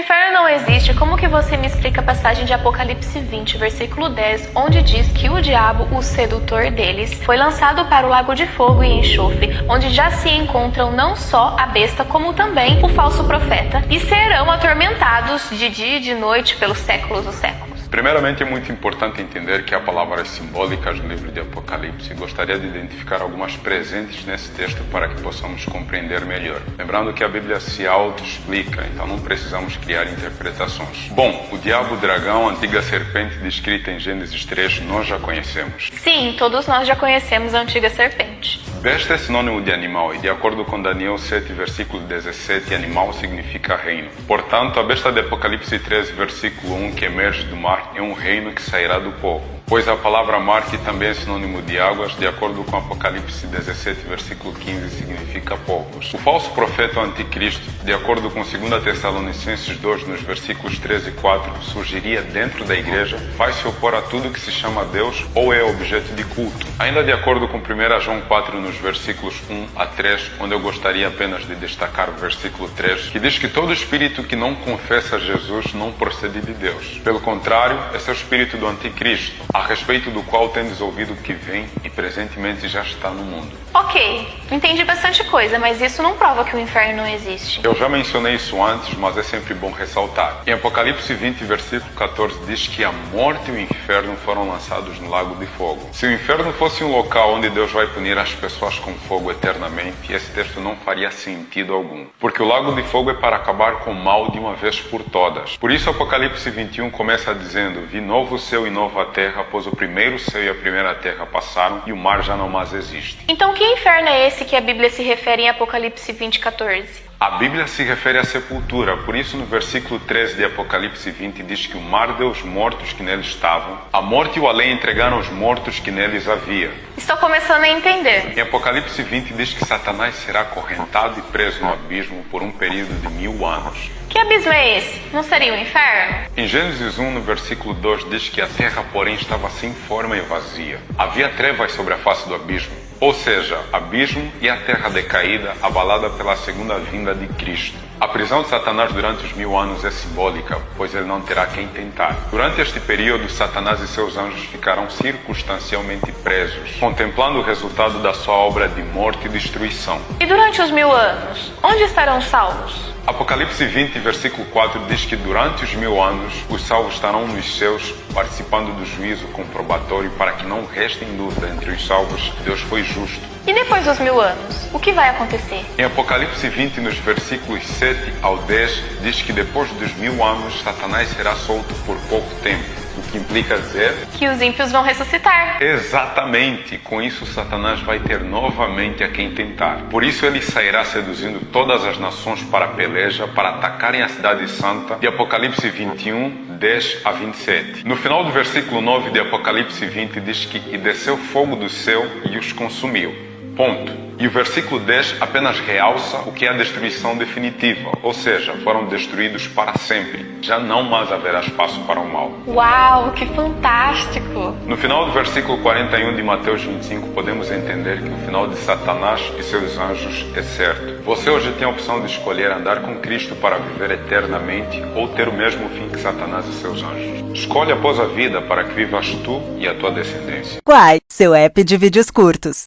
inferno não existe, como que você me explica a passagem de Apocalipse 20, versículo 10, onde diz que o diabo, o sedutor deles, foi lançado para o lago de fogo e enxofre, onde já se encontram não só a besta, como também o falso profeta, e serão atormentados de dia e de noite pelos séculos dos séculos. Primeiramente, é muito importante entender que há palavras simbólicas no livro de Apocalipse e gostaria de identificar algumas presentes nesse texto para que possamos compreender melhor. Lembrando que a Bíblia se auto-explica, então não precisamos criar interpretações. Bom, o diabo, o dragão, a antiga serpente descrita em Gênesis 3, nós já conhecemos. Sim, todos nós já conhecemos a antiga serpente. Besta é sinônimo de animal e, de acordo com Daniel 7, versículo 17, animal significa reino. Portanto, a besta de Apocalipse 13, versículo 1, que emerge do mar, é um reino que sairá do povo. Pois a palavra mar, que também é sinônimo de águas, de acordo com Apocalipse 17, versículo 15, significa povos. O falso profeta, o anticristo, de acordo com 2 Tessalonicenses 2, nos versículos 13 e 4, surgiria dentro da igreja, vai se opor a tudo que se chama Deus ou é objeto de culto. Ainda de acordo com 1 João 4, nos versículos 1 a 3, onde eu gostaria apenas de destacar o versículo 3, que diz que todo espírito que não confessa Jesus não procede de Deus. Pelo contrário, esse é o espírito do anticristo, a respeito do qual tendes ouvido que vem e presentemente já está no mundo. Ok, entendi bastante coisa, mas isso não prova que o inferno não existe. Eu já mencionei isso antes, mas é sempre bom ressaltar. Em Apocalipse 20, versículo 14, diz que a morte e o inferno foram lançados no lago de fogo. Se o inferno fosse um local onde Deus vai punir as pessoas com fogo eternamente, esse texto não faria sentido algum. Porque o lago de fogo é para acabar com o mal de uma vez por todas. Por isso Apocalipse 21 começa dizendo: vi novo céu e nova terra, pois o primeiro céu e a primeira terra passaram e o mar já não mais existe. Então que inferno é esse que a Bíblia se refere em Apocalipse 20, 14? A Bíblia se refere à sepultura, por isso no versículo 13 de Apocalipse 20 diz que o mar deu os mortos que nele estavam, a morte e o além entregaram os mortos que neles havia. Estou começando a entender. Em Apocalipse 20 diz que Satanás será acorrentado e preso no abismo por um período de 1000 anos. Que abismo é esse? Não seria o inferno? Em Gênesis 1, no versículo 2, diz que a terra, porém, estava sem forma e vazia. Havia trevas sobre a face do abismo. Ou seja, abismo e a terra decaída, abalada pela segunda vinda de Cristo. A prisão de Satanás durante os 1000 anos é simbólica, pois ele não terá quem tentar. Durante este período, Satanás e seus anjos ficarão circunstancialmente presos, contemplando o resultado da sua obra de morte e destruição. E durante os 1000 anos, onde estarão salvos? Apocalipse 20, versículo 4 diz que durante os 1000 anos os salvos estarão nos céus participando do juízo comprobatório para que não restem dúvida entre os salvos. Deus foi justo. E depois dos 1000 anos, o que vai acontecer? Em Apocalipse 20, nos versículos 7 ao 10, diz que depois dos 1000 anos Satanás será solto por pouco tempo. O que implica dizer que os ímpios vão ressuscitar. Exatamente. Com isso, Satanás vai ter novamente a quem tentar. Por isso, ele sairá seduzindo todas as nações para a peleja, para atacarem a cidade santa, de Apocalipse 21, 10 a 27. No final do versículo 9 de Apocalipse 20, diz que e desceu fogo do céu e os consumiu. Ponto. E o versículo 10 apenas realça o que é a destruição definitiva, ou seja, foram destruídos para sempre. Já não mais haverá espaço para o mal. Uau, que fantástico! No final do versículo 41 de Mateus 25, podemos entender que o final de Satanás e seus anjos é certo. Você hoje tem a opção de escolher andar com Cristo para viver eternamente ou ter o mesmo fim que Satanás e seus anjos. Escolhe após a vida para que vivas tu e a tua descendência. Quai, seu app de vídeos curtos.